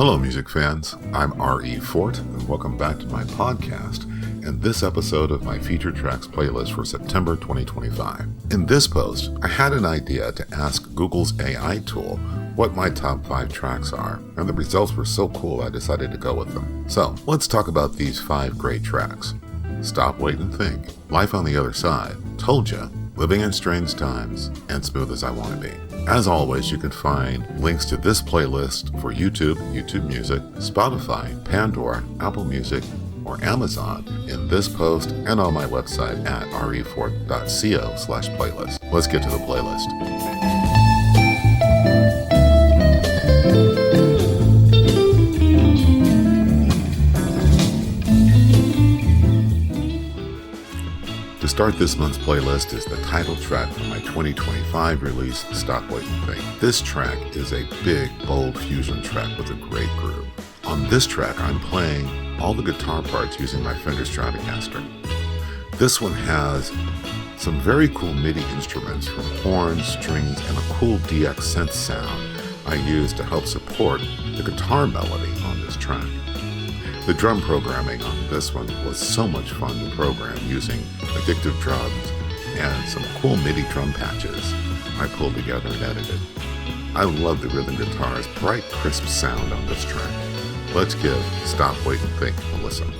Hello, music fans. I'm R.E.Fort, and welcome back to my podcast and this episode of my featured tracks playlist for September 2025. In this post, I had an idea to ask Google's AI tool what my top 5 tracks are, and the results were so cool I decided to go with them. So, let's talk about these 5 great tracks. Stop, Wait, and Think, Life on the Other Side, Told Ya, Living in Strange Times, and Smooth as I Want to Be. As always, you can find links to this playlist for YouTube Music, Spotify, Pandora, Apple Music, or Amazon in this post and on my website at refort.co/playlist. Let's get to the playlist. To start this month's playlist is the title track from my 2025 release, Stop, Wait, and Think. This track is a big, bold fusion track with a great groove. On this track, I'm playing all the guitar parts using my Fender Stratocaster. This one has some very cool MIDI instruments from horns, strings, and a cool DX synth sound I used to help support the guitar melody on this track. The drum programming on this one was so much fun to program using addictive drums and some cool MIDI drum patches I pulled together and edited. I love the rhythm guitar's bright, crisp sound on this track. Let's give Stop, Wait, and Think a listen.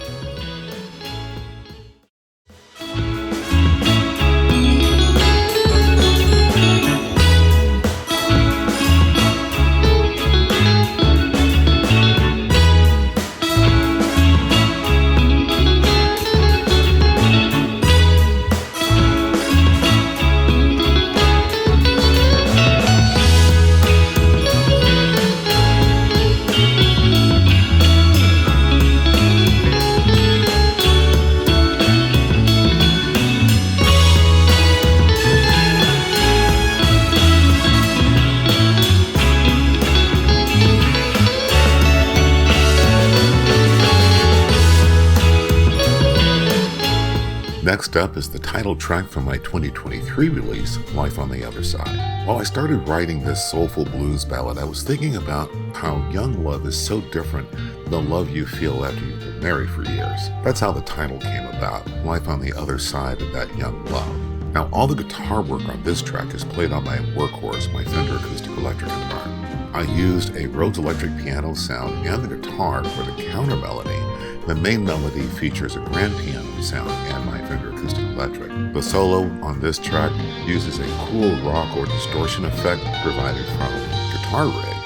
Next up is the title track from my 2023 release, Life on the Other Side. While I started writing this soulful blues ballad, I was thinking about how young love is so different than the love you feel after you've been married for years. That's how the title came about, Life on the Other Side of That Young Love. Now, all the guitar work on this track is played on my workhorse, my Fender Acoustic Electric guitar. I used a Rhodes Electric piano sound and the guitar for the counter melody. The main melody features a grand piano sound and my Fender Acoustic Electric. The solo on this track uses a cool rock or distortion effect provided from Guitar Rig,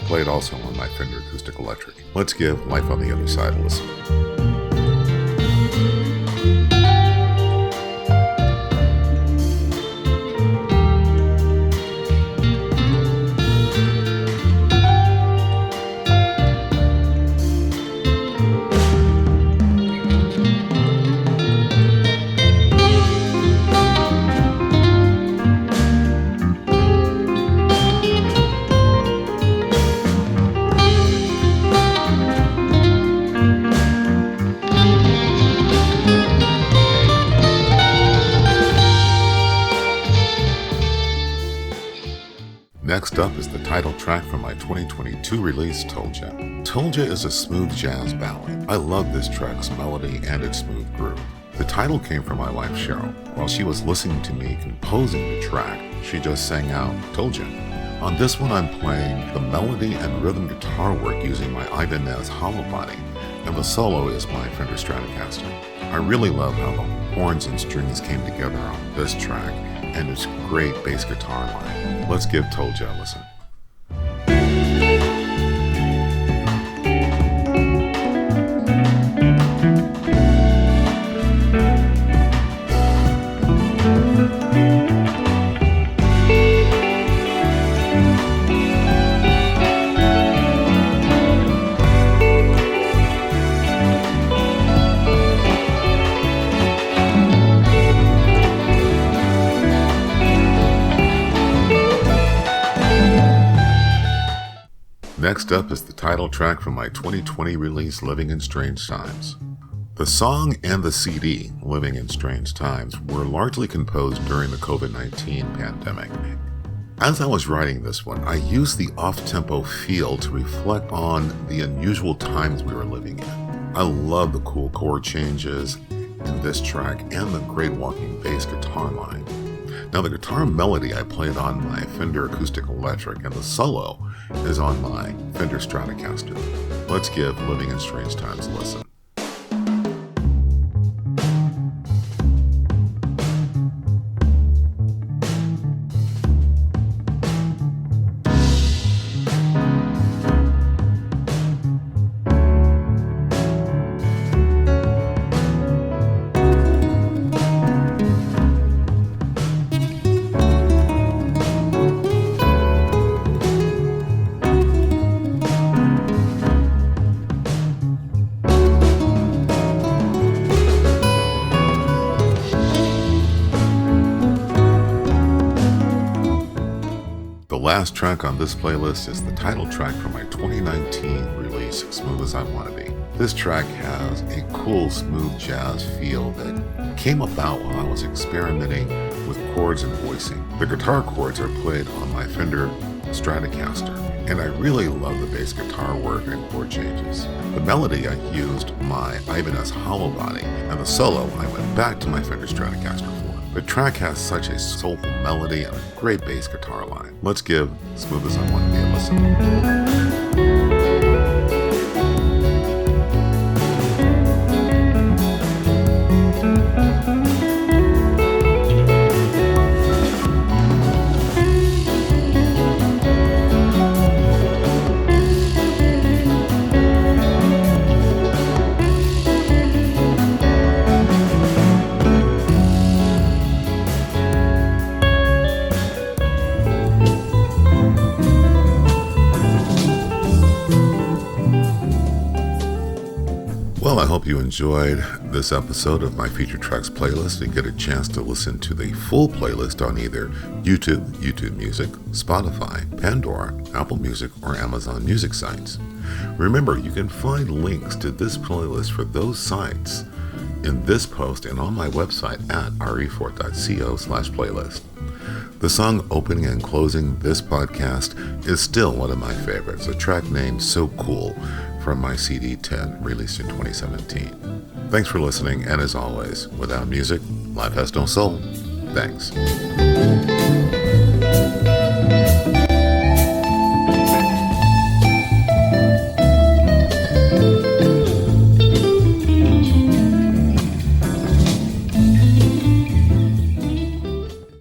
played also on my Fender Acoustic Electric. Let's give Life on the Other Side a listen. Next up is the title track from my 2022 release, Told Ya. Told Ya is a smooth jazz ballad. I love this track's melody and its smooth groove. The title came from my wife, Cheryl. While she was listening to me composing the track, she just sang out, Told Ya. On this one, I'm playing the melody and rhythm guitar work using my Ibanez hollow body, and the solo is my Fender Stratocaster. I really love how the horns and strings came together on this track, and its great bass guitar line. Let's give Told Ya a listen. Next up is the title track from my 2020 release, Living in Strange Times. The song and the CD, Living in Strange Times, were largely composed during the COVID-19 pandemic. As I was writing this one, I used the off-tempo feel to reflect on the unusual times we were living in. I love the cool chord changes in this track and the great walking bass guitar line. Now the guitar melody I played on my Fender Acoustic Electric and the solo is on my Fender Stratocaster. Let's give Living in Strange Times a listen. The last track on this playlist is the title track from my 2019 release, Smooth As I Wanna Be. This track has a cool smooth jazz feel that came about while I was experimenting with chords and voicing. The guitar chords are played on my Fender Stratocaster, and I really love the bass guitar work and chord changes. The melody I used my Ibanez hollow body, and the solo I went back to my Fender Stratocaster for. The track has such a soulful melody and a great bass guitar line. Let's give Smooth As I Wanna Be a listen. Well, I hope you enjoyed this episode of my Feature Tracks playlist and get a chance to listen to the full playlist on either YouTube Music, Spotify, Pandora, Apple Music, or Amazon Music sites. Remember, you can find links to this playlist for those sites in this post and on my website at R.E.Fort.co/playlist. The song opening and closing this podcast is still one of my favorites, a track named So Cool from my CD 10, released in 2017. Thanks for listening, and as always, without music, life has no soul. Thanks.